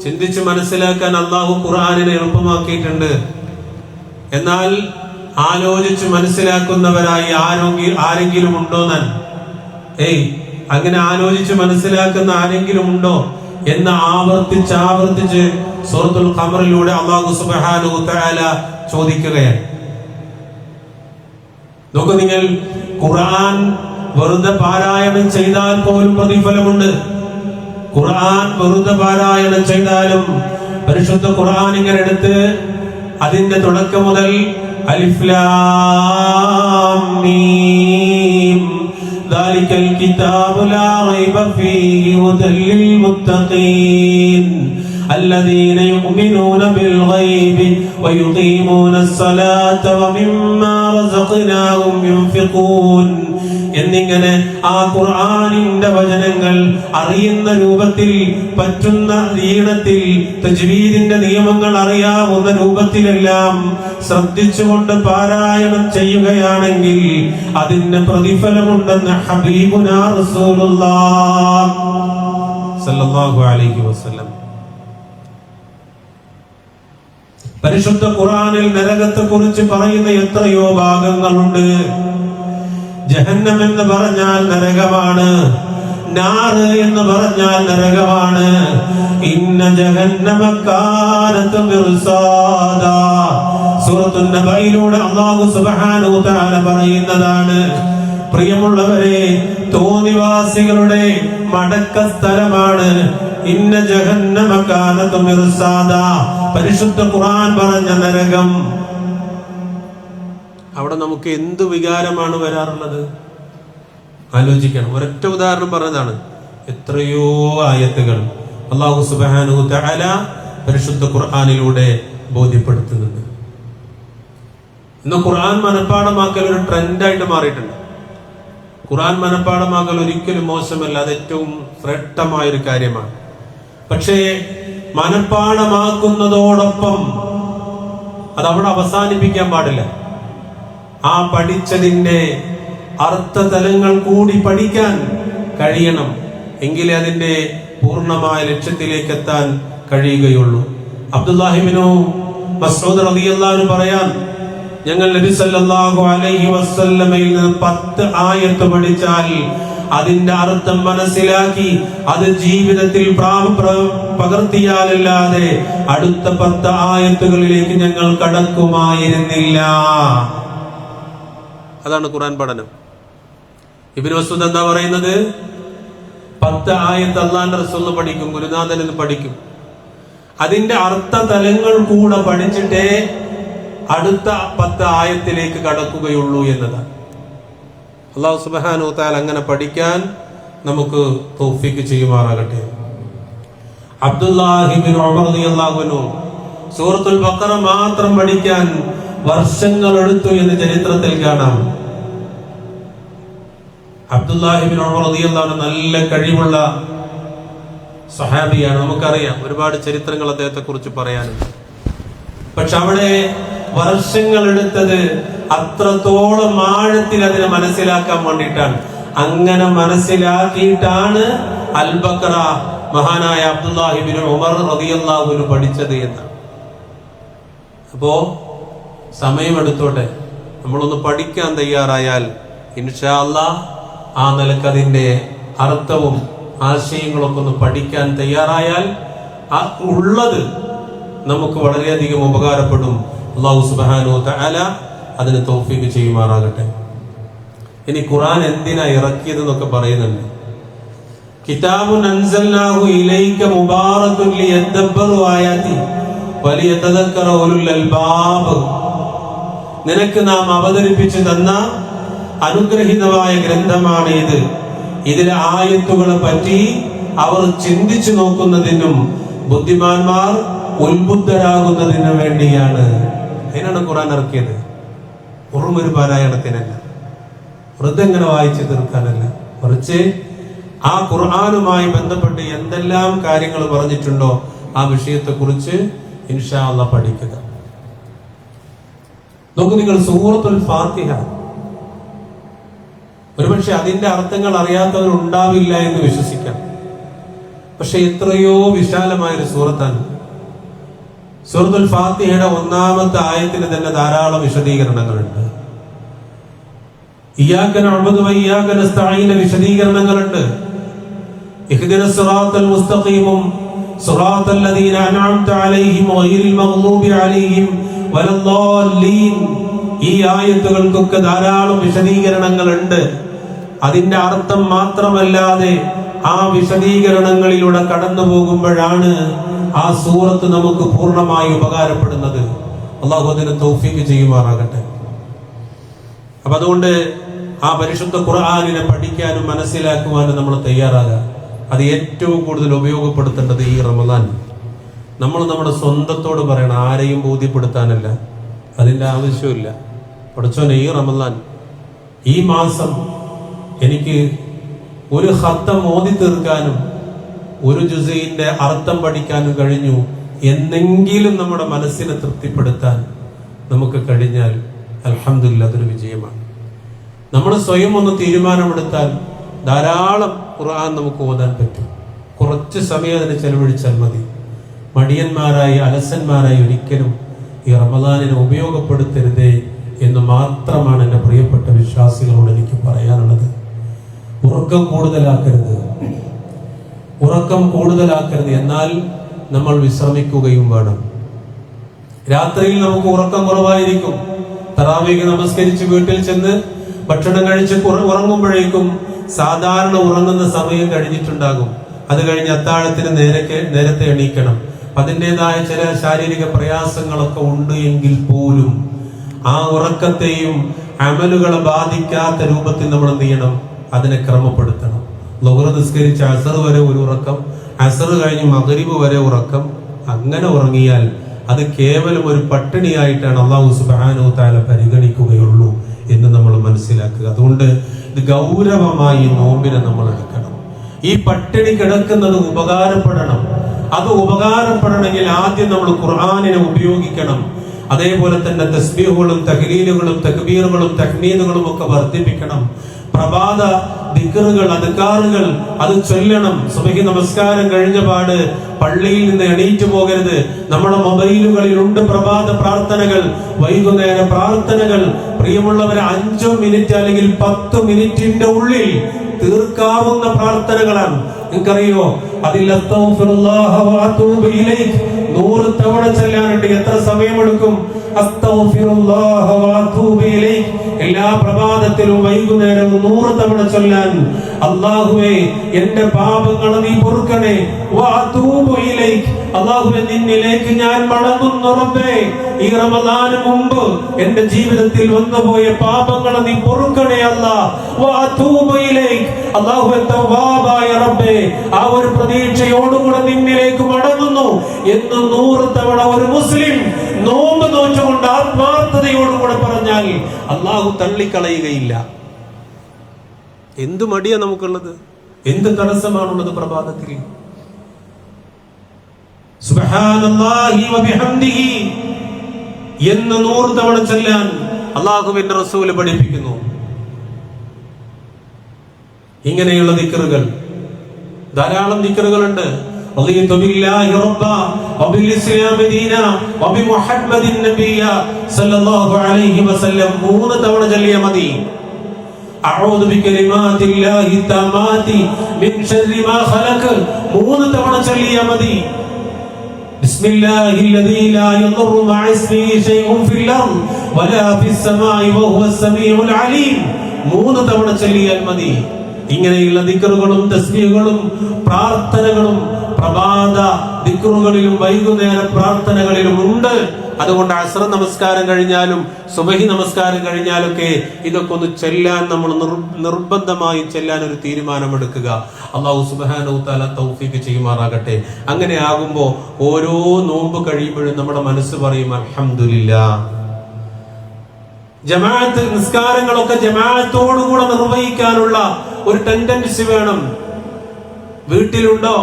Speaker 1: ചിന്തിച്ച് മനസ്സിലാക്കാൻ അല്ലാഹു ഖുർആനിനെ എളുപ്പമാക്കിയിട്ടുണ്ട്. എന്നാൽ ആലോചിച്ച് മനസ്സിലാക്കുന്നവരായി ആരെങ്കിലും ഉണ്ടോ? അങ്ങനെ ആലോചിച്ച് മനസ്സിലാക്കുന്ന ആരെങ്കിലും ഉണ്ടോ എന്ന് ആവർത്തിച്ച് സൂറത്തുൽ ഖമറിലൂടെ അല്ലാഹു സുബ്ഹാനഹു വ തആല ചോദിക്കുകയാണ്. നോക്കൂ നിങ്ങൾ, ഖുർആൻ വെറുതെ പാരായണം ചെയ്താൽ പോലും പ്രതിഫലമുണ്ട്. ഖുർആൻ വെറുതെ പാരായണം ചെയ്താലും പരിശുദ്ധ ഖുർആൻ ഇങ്ങനെ എടുത്ത് അതിന്റെ തുടക്കം മുതൽ അലിഫ് ലാം മീം ദാലികൽ കിതാബു ലാ റൈബ ഫീഹി ഹുദൽ ലിൽ മുത്തഖീൻ الذين يؤمنون بالغيب ويقيمون الصلاة ومما رزقناهم ينفقون എന്നിങ്ങനെ ആ ഖുർആനിന്റെ വചനങ്ങൾ അറിയുന്ന രൂപത്തിൽ, പറ്റുന്ന ഈണത്തിൽ, തജ്വീദിന്റെ നിയമങ്ങൾ അറിയാവുന്ന രൂപത്തിലെല്ലാം ശ്രദ്ധിച്ചുകൊണ്ട് പാരായണം ചെയ്യുകയാണെങ്കിൽ അതിന് പ്രതിഫലമുണ്ടെന്ന് ഹബീബുനാ റസൂലുള്ളാഹി സ്വല്ലല്ലാഹു അലൈഹി വസല്ലം. പരിശുദ്ധ ഖുർആനിൽ നരകത്തെ കുറിച്ച് പറയുന്ന എത്രയോ ഭാഗങ്ങളുണ്ട്. ജഹന്നം എന്ന് പറഞ്ഞാൽ നരകമാണ്, നാറ് എന്ന് പറഞ്ഞാൽ നരകമാണ്. ഇന്ന ജഹന്നമ കാനത് മിർസാദാ. സൂറത്തുൻ നബയിലൂടെ അല്ലാഹു സുബ്ഹാനഹു വ തആല പറയുന്നതാണ്. പ്രിയമുള്ളവരെ, തോന്നിവാസികളുടെ മടക്ക സ്ഥലമാണ് ഇന്ന ജഹന്നമ കാനത് മിർസാദാ. പരിശുദ്ധ ഖുർആൻ പറഞ്ഞ നരകം. അവിടെ നമുക്ക് എന്ത് വികാരമാണ് വരാറുള്ളത്? ആലോചിക്കണം. ഒരൊറ്റ ഉദാഹരണം പറഞ്ഞതാണ്. എത്രയോ ആയത്തുകൾ അല്ലാഹു സുബ്ഹാനഹു വ തആല പരിശുദ്ധ ഖുർആനിലൂടെ ബോധ്യപ്പെടുത്തുന്നുണ്ട്. ഇന്ന് ഖുർആൻ മനഃപ്പാഠമാക്കൽ ഒരു ട്രെൻഡായിട്ട് മാറിയിട്ടുണ്ട്. ഖുർആൻ മനഃപ്പാഠമാക്കൽ ഒരിക്കലും മോശമല്ല, അത് ഏറ്റവും ശ്രേഷ്ഠമായൊരു കാര്യമാണ്. പക്ഷേ മനഃപ്പാഠമാക്കുന്നതോടൊപ്പം അതവിടെ അവസാനിപ്പിക്കാൻ പാടില്ല. ആ പഠിച്ചതിന്റെ അർത്ഥതലങ്ങൾ കൂടി പഠിക്കാൻ കഴിയണം. എങ്കിലേ അതിന്റെ പൂർണ്ണമായ ലക്ഷ്യത്തിലേക്ക് എത്താൻ കഴിയുകയുള്ളൂ. അബ്ദുല്ലാഹി ഇബ്നു മസ്ഊദ് റളിയല്ലാഹു അൻഹു പറയാൻ, ഞങ്ങൾ നബി സല്ലല്ലാഹു അലൈഹി വസല്ലമയിൽ നിന്ന് 10 ആയത്ത് പഠിച്ചാൽ അതിന്റെ അർത്ഥം മനസ്സിലാക്കി അത് ജീവിതത്തിൽ പകർത്തിയാലല്ലാതെ അടുത്ത 10 ആയത്തുകളിലേക്ക് ഞങ്ങൾ കടക്കുമായിരുന്നില്ല. അതാണ് ഖുർആൻ പഠനം. ഇബ്നു മസ്ഊദ് എന്താ പറയുന്നത്? 10 ആയത്ത് അല്ലാഹുവിന്റെ റസൂൽ പഠിക്കും, ഗുരുനാഥൻ എന്ന് പഠിക്കും. അതിന്റെ അർത്ഥ തലങ്ങൾ കൂടെ പഠിച്ചിട്ടേ അടുത്ത 10 ആയത്തിലേക്ക് കടക്കുകയുള്ളൂ എന്നതാണ്. അല്ലാഹു സുബ്ഹാനഹു വ തആല അങ്ങനെ പഠിക്കാൻ നമുക്ക് തൗഫീഖ് ചെയ്യുമാറാകട്ടെ. അബ്ദുല്ലാഹി ഇബ്നു ഉമർ റളിയല്ലാഹു അൻഹു സൂറത്തുൽ ബഖറ മാത്രം പഠിക്കാൻ വർഷങ്ങൾ എടുത്തു എന്ന് ചരിത്രത്തിൽ കാണാം. അബ്ദുല്ലാഹി ഇബ്നു ഉമർ റളിയല്ലാഹു അൻഹു നല്ല കഴിവുള്ള സ്വഹാബിയാണ്. നമുക്കറിയാം, ഒരുപാട് ചരിത്രങ്ങൾ അദ്ദേഹത്തെ കുറിച്ച് പറയാനുണ്ട്. പക്ഷെ അവിടെ വർഷങ്ങൾ എടുത്തത് അത്രത്തോളം ആഴത്തിൽ അതിനെ മനസ്സിലാക്കാൻ വേണ്ടിയിട്ടാണ്. അങ്ങനെ മനസ്സിലാക്കിയിട്ടാണ് അൽ ബഖറ മഹാനായ അബ്ദുല്ലാഹി ഇബ്നു ഉമർ റളിയല്ലാഹു അൻഹു പഠിച്ചത് എന്നാണ്. അപ്പോ സമയമെടുത്തോട്ടെ, നമ്മളൊന്ന് പഠിക്കാൻ തയ്യാറായാൽ ഇൻഷാ അല്ലാഹ് ആ നിലക്ക് അതിന്റെ അർത്ഥവും ആശയങ്ങളൊക്കെ ഒന്ന് പഠിക്കാൻ തയ്യാറായാൽ ആ ഉള്ളത് നമുക്ക് വളരെയധികം ഉപകാരപ്പെടും. അല്ലാഹു സുബ്ഹാനഹു വ തആല അതിന് തൗഫീഖ് ചെയ്യുമാറാകട്ടെ. ഇനി ഖുർആൻ എന്തിനാ ഇറക്കിയതെന്നൊക്കെ പറയുന്നുണ്ട്. കിതാബുൻ അൻസൽനാഹു ഇലൈക മുബാറകുൻ ലിയദബ്ബറു ആയാതി വലിയതദക്കറ ഉലുൽ അൽബാബ്. നിനക്ക് നാം അവതരിപ്പിച്ചു തന്ന അനുഗ്രഹീതമായ ഗ്രന്ഥമാണ് ഇത്. ഇതിലെ ആയത്തുകളെ പറ്റി അവർ ചിന്തിച്ചു നോക്കുന്നതിനും ബുദ്ധിമാന്മാർ ഉത്ബുദ്ധരാകുന്നതിനു വേണ്ടിയാണ്. അതിനാണ് ഖുർആൻ ഇറക്കിയത്, വെറും ഒരു പാരായണത്തിനല്ല. വെറുതെ എങ്ങനെ വായിച്ചു തീർക്കാനല്ല, മറിച്ച് ആ ഖുർആനുമായി ബന്ധപ്പെട്ട് എന്തെല്ലാം കാര്യങ്ങൾ പറഞ്ഞിട്ടുണ്ടോ ആ വിഷയത്തെക്കുറിച്ച് ഇൻഷാ അല്ലാഹ് പഠിക്കുക. നോക്കൂ, നിങ്ങൾ സൂറത്തുൽ ഫാത്തിഹ ഒരുപക്ഷെ അതിന്റെ അർത്ഥങ്ങൾ അറിയാത്തവരുണ്ടാവില്ല എന്ന് വിശ്വസിക്കാം. പക്ഷെ എത്രയോ വിശാലമായൊരു സൂറത്താണ്. സൂറത്തുൽ ഫാത്തിഹയുടെ 1-ാമത്തെ ആയത്തിന് തന്നെ ധാരാളം വിശദീകരണങ്ങളുണ്ട്. ഇയ്യാക നഅ്ബുദു വ ഇയ്യാക നസ്തഈൻ വിശദീകരണങ്ങളുണ്ട്. ഇഹ്ദിനസ് സിറാത്തൽ മുസ്തഖീം സിറാത്തൽ ലദീന അൻഅംത അലൈഹിം ഗൈറിൽ മഗ്ദൂബി അലൈഹിം വലദ്ദാല്ലീൻ. ഈ ആയത്തുകൾക്കൊക്കെ ധാരാളം വിശദീകരണങ്ങളുണ്ട്. അതിന്റെ അർത്ഥം മാത്രമല്ലാതെ ആ വിശദീകരണങ്ങളിലൂടെ കടന്നു പോകുമ്പോഴാണ് ആ സൂറത്ത് നമുക്ക് പൂർണ്ണമായി ഉപകാരപ്പെടുന്നത്. അല്ലാഹു അതിന് തൗഫീഖ് ചെയ്യുമാറാകട്ടെ. അപ്പൊ അതുകൊണ്ട് ആ പരിശുദ്ധ ഖുർആനിനെ പഠിക്കാനും മനസ്സിലാക്കുവാനും നമ്മൾ തയ്യാറാകുക. അത് ഏറ്റവും കൂടുതൽ ഉപയോഗപ്പെടുത്തേണ്ടത് ഈ റമദാൻ. നമ്മൾ നമ്മുടെ സ്വന്തത്തോട് പറയണം, ആരെയും ബോധ്യപ്പെടുത്താനല്ല, അതിന്റെ ആവശ്യമില്ല. പഠിച്ചോനെ, ഈ റമദാൻ, ഈ മാസം എനിക്ക് ഒരു ഖത്തം ഓതി തീർക്കാനും ഒരു ജുസയിന്റെ അർത്ഥം പഠിക്കാനും കഴിഞ്ഞു എന്നെങ്കിലും നമ്മുടെ മനസ്സിനെ തൃപ്തിപ്പെടുത്താൻ നമുക്ക് കഴിഞ്ഞാൽ അൽഹംദുലില്ലാഹ് അതൊരു വിജയമാണ്. നമ്മൾ സ്വയം ഒന്ന് തീരുമാനമെടുത്താൽ ധാരാളം ഖുർആൻ നമുക്ക് ഓതാൻ പറ്റും. കുറച്ച് സമയം അതിന് ചെലവഴിച്ചാൽ മതി. മടിയന്മാരായി അലസന്മാരായി ഒരിക്കലും ഈ റമദാനിനെ ഉപയോഗപ്പെടുത്തരുതേ എന്ന് മാത്രമാണ് എൻ്റെ പ്രിയപ്പെട്ട വിശ്വാസികളോട് എനിക്ക് പറയാനുള്ളത്. ഉറക്കം കൂടുതലാക്കരുത്. എന്നാൽ നമ്മൾ വിശ്രമിക്കുകയും വേണം. രാത്രിയിൽ നമുക്ക് ഉറക്കം കുറവായിരിക്കും. തറാവീഹ് നമസ്കരിച്ച് വീട്ടിൽ ചെന്ന് ഭക്ഷണം കഴിച്ച് ഉറങ്ങുമ്പോഴേക്കും സാധാരണ ഉറങ്ങുന്ന സമയം കഴിഞ്ഞിട്ടുണ്ടാകും. അത് കഴിഞ്ഞ് അത്താഴത്തിന് നേരത്തെ എണീക്കണം. അതിൻ്റെതായ ചില ശാരീരിക പ്രയാസങ്ങളൊക്കെ ഉണ്ട് എങ്കിൽ പോലും ആ ഉറക്കത്തെയും അമലുകളെ ബാധിക്കാത്ത രൂപത്തിൽ നമ്മൾ എന്ത് ചെയ്യണം? അതിനെ ക്രമപ്പെടുത്തണം. ളുഹർ നിസ്കരിച്ച് അസർ വരെ ഒരു ഉറക്കം, അസർ കഴിഞ്ഞ് മഗ്രിബ് വരെ ഉറക്കം. അങ്ങനെ ഉറങ്ങിയാൽ അത് കേവലം ഒരു പട്ടിണിയായിട്ടാണ് അല്ലാഹു സുബ്ഹാനഹു വ തആല പരിഗണിക്കുകയുള്ളൂ എന്ന് നമ്മൾ മനസ്സിലാക്കുക. അതുകൊണ്ട് ഇത് ഗൗരവമായി നോമ്പിനെ നമ്മൾ എടുക്കണം. ഈ പട്ടിണി കിടക്കുന്നത് ഉപകാരപ്പെടണം. അത് ഉപകാരപ്പെടണമെങ്കിൽ ആദ്യം നമ്മൾ ഖുർആനിനെ ഉപയോഗിക്കണം. അതേപോലെ തന്നെ തസ്ബീഹുകളും തഹ്ലീലുകളും തക്ബീറുകളും തഹ്മീദുകളും ഒക്കെ വർദ്ധിപ്പിക്കണം. പ്രഭാത ദിക്റുകൾ, അദ്കാറുകൾ അത് ചൊല്ലണം. സുബഹി നമസ്കാരം കഴിഞ്ഞ പാട് പള്ളിയിൽ നിന്ന് എണീറ്റ് പോകരുത്. നമ്മുടെ മൊബൈലുകളിലുണ്ട് പ്രഭാത പ്രാർത്ഥനകൾ, വൈകുന്നേര പ്രാർത്ഥനകൾ. പ്രിയമുള്ളവരെ, 5 മിനിറ്റ് അല്ലെങ്കിൽ 10 മിനിറ്റിന്റെ ഉള്ളിൽ തീർക്കാവുന്ന പ്രാർത്ഥനകളാണ്. നിങ്ങൾക്കറിയോ, അതിൽ 100 തവണ ചെല്ലാനുണ്ട്. എത്ര സമയമെടുക്കും? എല്ലാ പ്രഭാതത്തിലും വൈകുന്നേരവും 100 തവണ ചൊല്ലാൻ. അല്ലാഹുവേ, എന്റെ പാപങ്ങളെ നീ പൊറുക്കണേ. അല്ലാഹുവേ, നിന്നിലേക്ക് ഞാൻ മടങ്ങുന്നു റബ്ബേ. ഈ റമദാന് മുമ്പ് എന്റെ ജീവിതത്തിൽ വന്നുപോയ പാപങ്ങളെ നീ പൊറുക്കണേ അല്ലാഹുവേ, തവ്വാബായ റബ്ബേ, ആ ഒരു പ്രതീക്ഷയോടുകൂടെ നിന്നിലേക്ക് മടങ്ങുന്നു എന്ന് 100 തവണ ഒരു മുസ്ലിം നോമ്പ് നോറ്റുകൊണ്ട് ആത്മാർത്ഥതയോടുകൂടെ പറഞ്ഞാൽ അല്ലാഹു തള്ളിക്കളയുകയില്ല. എന്തു മടിയാ നമുക്കുള്ളത്, എന്ത് തടസ്സമാണുള്ളത് പ്രഭാതത്തിൽ? സുബ്ഹാനല്ലാഹി വബിഹംദിഹി എന്ന് 100 തവണ ചൊല്ലാൻ അല്ലാഹുവിന്റെ റസൂൽ പഠിപ്പിക്കുന്നു. ഇങ്ങനെയുള്ള ദിക്റുകൾ, ധാരാളം ദിക്റുകളുണ്ട്. رضيت بالله ربا وبالإسلام دينا وبمحمد النبي صلى الله عليه وسلم. 3 തവണ ചൊല്ലിയാൽ മതി. أعوذ بكلمات الله التامات من شر ما خلق. 3 തവണ ചൊല്ലിയാൽ മതി. بسم الله الذي لا يضر مع اسمه شيء في الأرض ولا في السماء وهو السميع العليم. 3 തവണ ചൊല്ലിയാൽ മതി. ഇങ്ങനെയുള്ള ദിക്റുകളും തസ്ബീഹുകളും പ്രാർത്ഥനകളും പ്രഭാത ദിക്റുകളിലും വൈകുന്നേര പ്രാർത്ഥനകളിലും ഉണ്ട്. അതുകൊണ്ട് അസ്ർ നമസ്കാരം കഴിഞ്ഞാലും സുബഹി നമസ്കാരം കഴിഞ്ഞാലൊക്കെ ഇതൊക്കെ ഒന്ന് ചെല്ലാൻ നമ്മൾ നിർബന്ധമായി ചെല്ലാൻ ഒരു തീരുമാനമെടുക്കുക. അല്ലാഹു സുബ്ഹാനഹു വ തആല തൗഫീഖ് ചെയ്യുമാറാകട്ടെ. അങ്ങനെ ആകുമ്പോൾ ഓരോ നോമ്പ് കഴിയുമ്പോഴും നമ്മുടെ മനസ്സ് പറയും അൽഹംദുലില്ലാഹ്, ജമാഅത്ത് നിസ്കാരങ്ങളൊക്കെ ജമാഅത്തോടുകൂടെ നിർവഹിക്കാനുള്ള ഒരു ടെൻഡൻസി വേണം. വീട്ടിലുണ്ടോ,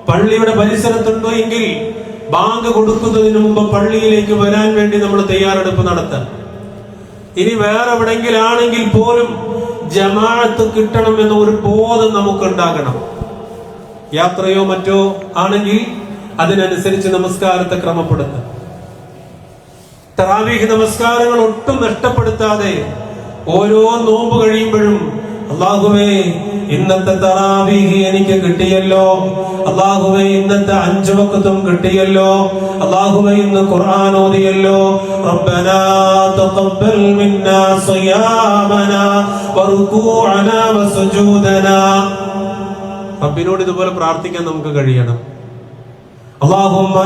Speaker 1: പള്ളിയുടെ പരിസരത്തുണ്ടോ എങ്കിൽ ബാങ്ക് കൊടുക്കുന്നതിന് മുമ്പ് പള്ളിയിലേക്ക് വരാൻ വേണ്ടി നമ്മൾ തയ്യാറെടുപ്പ് നടത്തണം. ഇനി വേറെ എവിടെയെങ്കിലും ആണെങ്കിൽ പോലും ജമാഅത്ത് കിട്ടണമെന്ന ഒരു ബോധം നമുക്കുണ്ടാകണം. യാത്രയോ മറ്റോ ആണെങ്കിൽ അതിനനുസരിച്ച് നമസ്കാരത്തെ ക്രമപ്പെടുത്തണം. തറാവീഹ് നമസ്കാരങ്ങൾ ഒട്ടും നഷ്ടപ്പെടുത്താതെ ഓരോ നോമ്പ് കഴിയുമ്പോഴും അല്ലാഹുവേ ഇന്നത്തെ തറാവീഹ് എനിക്ക് കിട്ടിയല്ലോ, അല്ലാഹുവേ ഇന്നത്തെ 5 വഖ്തും കിട്ടിയല്ലോ, അല്ലാഹുവേ ഇന്ന് ഖുർആൻ ഓതിയല്ലോ, റബ്ബനാ തഖബ്ബൽ മിന്നാ സിയാമനാ വറുകൂഅനാ വസുജൂദനാ. റബ്ബിനോട് ഇതുപോലെ പ്രാർത്ഥിക്കാൻ നമുക്ക് കഴിയണം. അല്ലാഹുമ്മ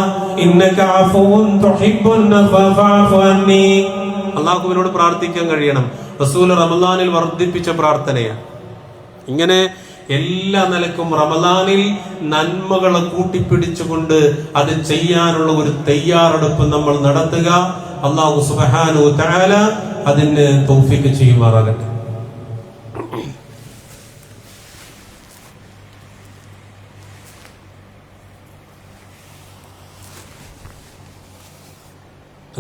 Speaker 1: ഇന്നക അഫുവുൻ തുഹിബ്ബുൻ ഫഅഫു അന്നി. അല്ലാഹുവിനോട് പ്രാർത്ഥിക്കാൻ കഴിയണം. റസൂൽ റമളാനിൽ വർദ്ധിപ്പിച്ച പ്രാർത്ഥനയാണ്. ഇങ്ങനെ എല്ലാ നിലക്കും റമളാനിൽ നന്മകളെ കൂട്ടിപ്പിടിച്ചുകൊണ്ട് അത് ചെയ്യാനുള്ള ഒരു തയ്യാറെടുപ്പ് നമ്മൾ നടത്തുക. അല്ലാഹു സുബ്ഹാനഹു വ തആല അതിന് തൗഫീഖ് ചെയ്യുമാറാകട്ടെ.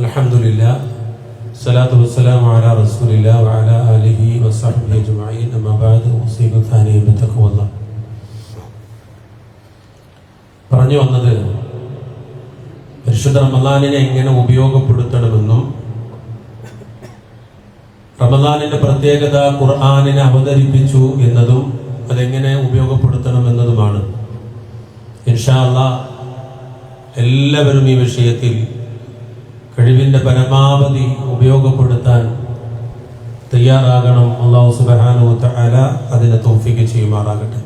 Speaker 1: അൽഹംദുലില്ലാഹ് الصلاة والسلام على رسول الله وعلى آله وصحبه أجمعين أما بعد أوصيكم ثانيا بتقوى الله. പറഞ്ഞു വന്നത് പരിശുദ്ധ റമളാനിനെ എങ്ങനെ ഉപയോഗപ്പെടുത്തണമെന്നും റമളാനിന്റെ പ്രത്യേകത ഖുർആനിനെ അവതരിപ്പിച്ചു എന്നതും അതെങ്ങനെ ഉപയോഗപ്പെടുത്തണമെന്നതുമാണ്. ഇൻഷാ അല്ലാഹ് എല്ലാവരും ഈ വിഷയത്തിൽ കഴിവിന്റെ പരമാവധി ഉപയോഗപ്പെടുത്താൻ തയ്യാറാകണം. അല്ലാഹു സുബ്ഹാനഹു വ തആല അതിനെ തൗഫീഖ് ചെയ്യുമാറാകട്ടെ.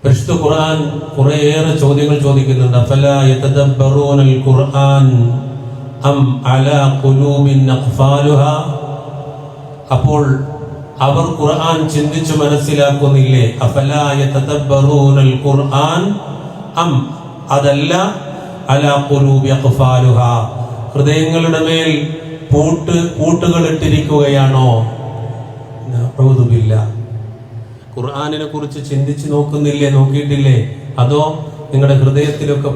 Speaker 1: പരിശുദ്ധ ഖുർആൻ കുറേയേറെ ചോദ്യങ്ങൾ ചോദിക്കുന്നുണ്ട്. അഫലാ യതദബ്ബറൂനൽ ഖുർആൻ അം അലാ ഖുലൂബിൻ അഖ്ഫാലുഹാ. അപ്പോൾ അവർ ഖുർആൻ ചിന്തിച്ചു മനസ്സിലാക്കുന്നില്ലേ? അഫലാ യതദബ്ബറൂനൽ ഖുർആൻ അം അതല്ല അലാ ഖുലൂബി അഖ്ഫാലുഹാ ഹൃദയങ്ങളുടെ മേൽ പൂട്ടുകൾ ഇട്ടിരിക്കുകയാണോ? നഊദു ബില്ലാഹ്. ഖുർആനിനെ കുറിച്ച് ചിന്തിച്ചു നോക്കുന്നില്ലേ, നോക്കിയിട്ടില്ലേ? അതോ നിങ്ങളുടെ ഹൃദയത്തിലൊക്കെ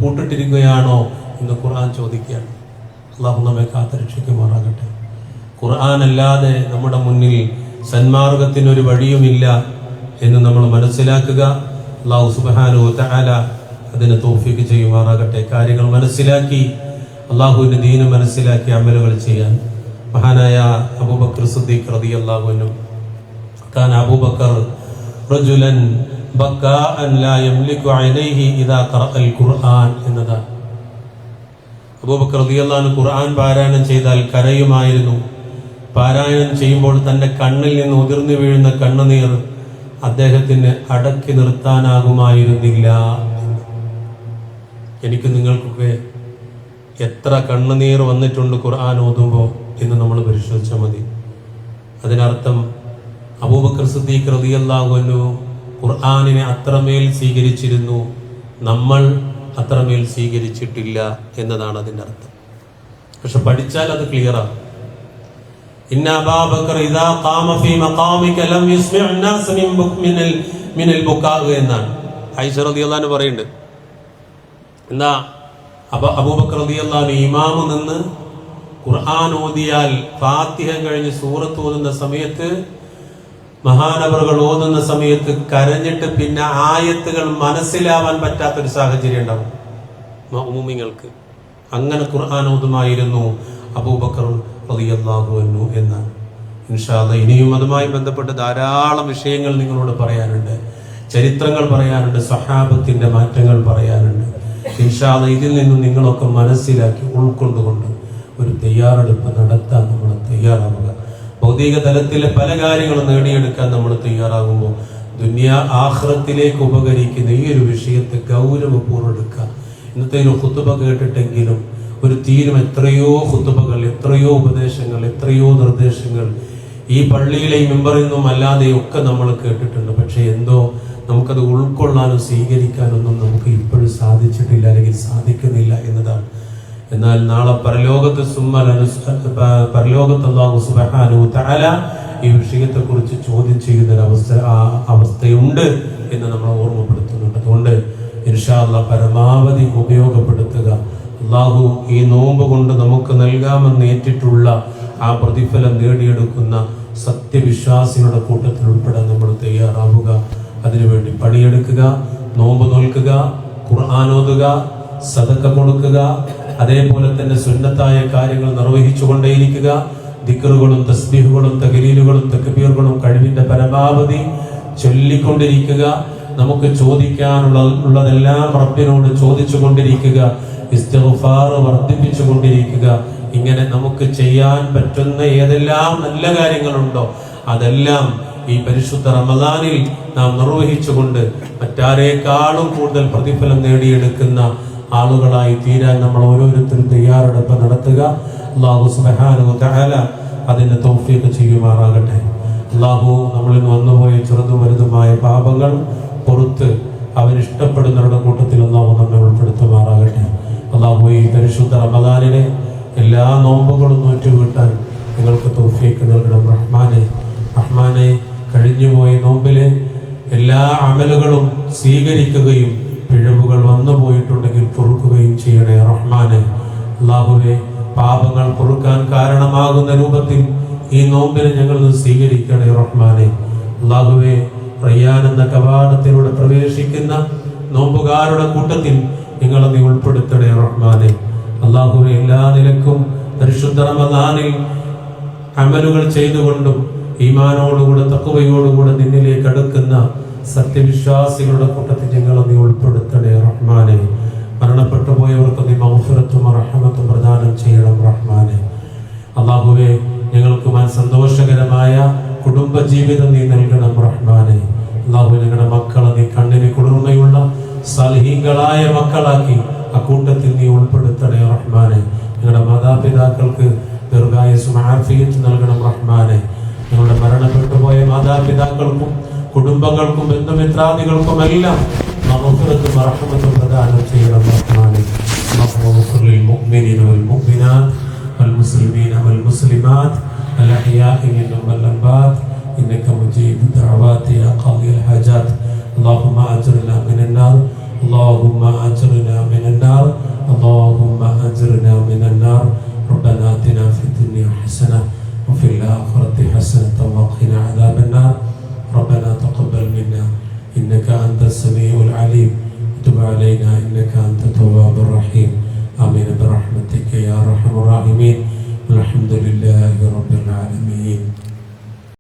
Speaker 1: പൂട്ടിട്ടിരിക്കുകയാണോ എന്ന് ഖുർആൻ ചോദിക്കുകയാണ്. അല്ലാഹു നമ്മെ കാത്തുരക്ഷിക്കുമാറാകട്ടെ. ഖുർആൻ അല്ലാതെ നമ്മുടെ മുന്നിൽ സന്മാർഗത്തിനൊരു വഴിയുമില്ല എന്ന് നമ്മൾ മനസ്സിലാക്കുക. അല്ലാഹു സുബ്ഹാനഹു വ തആല അതിന് തൗഫീഖ് ചെയ്യുമാറാകട്ടെ. കാര്യങ്ങൾ മനസ്സിലാക്കി അല്ലാഹുവിന്റെ ദീന് മനസ്സിലാക്കി അമലുകൾ ചെയ്യാൻ. മഹാനായ അബൂബക്കർ സിദ്ദീഖ് റളിയല്ലാഹു അൻഹു കാന അബൂബക്കർ റജുലൻ ബക്കാഅൻ ലാ യംലികു ഐനൈഹി ഇദാ ഖറഅൽ ഖുർആൻ എന്നതാണ്. അബൂബക്കർ റളിയല്ലാഹു അൻഹു ഖുർആൻ പാരായണം ചെയ്താൽ കരയുമായിരുന്നു. പാരായണം ചെയ്യുമ്പോൾ തന്റെ കണ്ണിൽ നിന്ന് ഉതിർന്നു വീഴുന്ന കണ്ണുനീർ അദ്ദേഹത്തിന് അടക്കി നിർത്താനാകുമായിരുന്നില്ല. എനിക്ക് നിങ്ങൾക്കൊക്കെ എത്ര കണ്ണുനീർ വന്നിട്ടുണ്ട് ഖുർആൻ ഓതുമ്പോൾ എന്ന് നമ്മൾ പരിശോധിച്ചാൽ മതി. അതിനർത്ഥം അബൂബക്കർ സിദ്ദീഖ് റളിയല്ലാഹു അൻഹു ഖുർആനിനെ അത്രമേൽ സ്വീകരിച്ചിരുന്നു, നമ്മൾ അത്രമേൽ സ്വീകരിച്ചിട്ടില്ല എന്നതാണ് അതിൻ്റെ അർത്ഥം. പക്ഷെ പഠിച്ചാൽ അത് ക്ലിയറാണ്. ഇന്ന അബൂബക്കർ ഇദാ ഖാമ ഫീ മഖാമിക ലം യുസ്മിഉ അന്നാസ മിനൽ ബുകാ എന്നാണ് ആയിഷ റളിയല്ലാഹു അൻഹ പറയുന്നുണ്ട്. എന്താ അബൂബക്കർ റളിയല്ലാഹു അൻഹു ഇമാമു നിന്ന് ഖുർആൻ ഓതിയാൽ ഫാത്തിഹ കഴിഞ്ഞ് സൂറത്ത് ഓതുന്ന സമയത്ത് മഹാനവറുകൾ ഓതുന്ന സമയത്ത് കരഞ്ഞിട്ട് പിന്നെ ആയത്തുകൾ മനസ്സിലാവാൻ പറ്റാത്തൊരു സാഹചര്യം ഉണ്ടാവും മുഅ്മിനീങ്ങൾക്ക്. അങ്ങനെ ഖുർആൻ ഓതുമായിരുന്നു അബൂബക്കർ റളിയല്ലാഹു അൻഹു എന്നാണ്. ഇൻഷാ അല്ലാഹ് ഇനിയും അതുമായി ബന്ധപ്പെട്ട് ധാരാളം വിഷയങ്ങൾ നിങ്ങളോട് പറയാനുണ്ട്, ചരിത്രങ്ങൾ പറയാനുണ്ട്, സഹാബത്തിന്റെ മാറ്റങ്ങൾ പറയാനുണ്ട്. ഇൻഷാ അല്ലാഹ് ഇതിൽ നിന്നും നിങ്ങളൊക്കെ മനസ്സിലാക്കി ഉൾക്കൊണ്ടുകൊണ്ട് ഒരു തയ്യാറെടുപ്പ് നടത്താൻ നമ്മൾ തയ്യാറാവുക. ഭൗതിക തലത്തിലെ പല കാര്യങ്ങളും നേടിയെടുക്കാൻ നമ്മൾ തയ്യാറാകുമ്പോൾ ആഖിറത്തിലേക്ക് ഉപകരിക്കുന്ന ഈ ഒരു വിഷയത്തെ ഗൗരവപൂർവ്വം എടുക്കുക. ഇന്നത്തെ ഒരു ഖുതുബ കേട്ടിട്ടെങ്കിലും ഒരു തീരും എത്രയോ ഖുതുബകൾ, എത്രയോ ഉപദേശങ്ങൾ, എത്രയോ നിർദ്ദേശങ്ങൾ ഈ പള്ളിയിലെയും മെമ്പറിൽ നിന്നും അല്ലാതെയും ഒക്കെ നമ്മൾ കേട്ടിട്ടുണ്ട്. പക്ഷെ എന്തോ നമുക്കത് ഉൾക്കൊള്ളാനും സ്വീകരിക്കാനൊന്നും നമുക്ക് ഇപ്പോഴും സാധിച്ചിട്ടില്ല, അല്ലെങ്കിൽ സാധിക്കുന്നില്ല എന്നതാണ്. എന്നാൽ നാളെ പരലോകത്ത് അല്ലാഹു സുബ്ഹാനഹു വ തആല ഈ വിഷയത്തെ കുറിച്ച് ചോദ്യം ചെയ്യുന്ന അവസ്ഥയുണ്ട് എന്ന് നമ്മൾ ഓർമ്മപ്പെടുത്തുന്നുണ്ട്. അതുകൊണ്ട് ഇൻഷാ അല്ലാഹ് പരമാവധി ഉപയോഗപ്പെടുത്തുക. അല്ലാഹു ഈ നോമ്പ് കൊണ്ട് നമുക്ക് നൽകാമെന്ന് ഏറ്റിട്ടുള്ള ആ പ്രതിഫലം നേടിയെടുക്കുന്ന സത്യവിശ്വാസികളുടെ കൂട്ടത്തിൽ ഉൾപ്പെടാൻ നമ്മൾ തയ്യാറാവുക. അതിനുവേണ്ടി പണിയെടുക്കുക, നോമ്പ് നോൽക്കുക, ഖുർആൻ ഓതുക, സദഖ കൊടുക്കുക, അതേപോലെ തന്നെ സുന്നത്തായ കാര്യങ്ങൾ നിർവഹിച്ചു കൊണ്ടേയിരിക്കുക. ദിക്റുകളും തസ്ബീഹുകളും തഹ്ലീലുകളും തക്ബീറുകളും കഴിവിന്റെ പരമാവധി ചൊല്ലിക്കൊണ്ടിരിക്കുക. നമുക്ക് ചോദിക്കാനുള്ളതെല്ലാം റബ്ബിനോട് ചോദിച്ചു കൊണ്ടിരിക്കുക. ഇസ്തിഗ്ഫാർ വർദ്ധിപ്പിച്ചു കൊണ്ടിരിക്കുക. ഇങ്ങനെ നമുക്ക് ചെയ്യാൻ പറ്റുന്ന ഏതെല്ലാം നല്ല കാര്യങ്ങളുണ്ടോ അതെല്ലാം ഈ പരിശുദ്ധ റമദാനിൽ നാം നിർവഹിച്ചുകൊണ്ട് മറ്റാരേക്കാളും കൂടുതൽ പ്രതിഫലം നേടിയെടുക്കുന്ന ആളുകളായി തീരാൻ നമ്മൾ ഓരോരുത്തരും തയ്യാറെടുപ്പ് നടത്തുക. അല്ലാഹു സുബ്ഹാനഹു വ തആല അതിന് തൗഫീഖ് ചെയ്യുമാറാകട്ടെ. അല്ലാഹു നമ്മളിൽ നിന്ന് വന്നുപോയ ചെറുതും വലുതുമായ പാപങ്ങൾ പുറത്ത് അവനിഷ്ടപ്പെടുന്നവരുടെ കൂട്ടത്തിൽ അല്ലാഹു നമ്മെ ഉൾപ്പെടുത്തുമാറാകട്ടെ. അല്ലാഹു ഈ പരിശുദ്ധ റമദാനിലെ എല്ലാ നോമ്പുകളും നോറ്റുവീട്ടാൻ നിങ്ങൾക്ക് തൗഫീഖ് നൽകണം റഹ്മാനെ. റഹ്മാനെ, കഴിഞ്ഞുപോയ നോമ്പിലെ എല്ലാ അമലുകളും സ്വീകരിക്കുകയും പിഴവുകൾ വന്നു പോയിട്ടുണ്ടെങ്കിൽ പൊറുക്കുകയും ചെയ്യണേ റഹ്മാനെ. അല്ലാഹുവേ, പാപങ്ങൾ പൊറുക്കാൻ കാരണമാകുന്ന രൂപത്തിൽ ഈ നോമ്പിനെ ഞങ്ങൾ സ്വീകരിക്കണേ റഹ്മാനെ. അല്ലാഹുവേ, റയ്യാൻ എന്ന കവാടത്തിലൂടെ പ്രവേശിക്കുന്ന നോമ്പുകാരുടെ കൂട്ടത്തിൽ നിങ്ങളെ നീ ഉൾപ്പെടുത്തണേ റഹ്മാനെ. അല്ലാഹുവേ, എല്ലാ നിലക്കും പരിശുദ്ധ റമദാനിൽ അമലുകൾ ചെയ്തുകൊണ്ടും ഈമാനോടുകൂടെ തഖ്വയോടുകൂടെ നിന്നിലേക്ക് അടുക്കുന്ന സത്യവിശ്വാസികളുടെ കൂട്ടത്തിൽ ഞങ്ങളെ നീ ഉൾപ്പെടുത്തണേ റഹ്മാനെ. മരണപ്പെട്ടു പോയവർക്ക് നീ മഗ്ഫിറത്തും റഹ്മത്തും പ്രദാനം ചെയ്യണം റഹ്മാനെ. അല്ലാഹുവേ, ഞങ്ങൾക്ക് സന്തോഷകരമായ കുടുംബജീവിതം നീ നൽകണം റഹ്മാനെ. അല്ലാഹുവേ, ഞങ്ങളുടെ മക്കളെ നീ കണ്ണിന് കുളിർമയുള്ള സാലിഹീങ്ങളായ മക്കളാക്കി അക്കൂട്ടത്തിൽ നീ ഉൾപ്പെടുത്തണേ റഹ്മാനെ. ഞങ്ങളുടെ മാതാപിതാക്കൾക്ക് ദീർഘായുസ്സും ആഫിയത്തും നൽകണം റഹ്മാനെ. ഞങ്ങളുടെ മരണപ്പെട്ടു പോയ മാതാപിതാക്കൾക്കും കുടുംബങ്ങൾക്കും ബന്ധുമിത്രാദികൾക്കും എല്ലാം മഗ്ഫിറത്തും റഹ്മത്തും പ്രദാനം ചെയ്യണം റഹ്മാനെ. اللهم للمؤمنين والمؤمنات والمسلمين والمسلمات الأحياء منهم والأموات إنك مجيب الدعوات يا قاضي الحاجات. اللهم أجرنا من النار، اللهم أجرنا من النار، اللهم أجرنا من النار. ربنا آتنا في الدنيا حسنة وفي الآخرة حسنة وقنا عذاب النار. ربنا تقبل منا إنك أنت السميع العليم، وتب علينا إنك أنت التواب الرحيم. آمين برحمتك يا أرحم الراحمين. والحمد لله رب العالمين.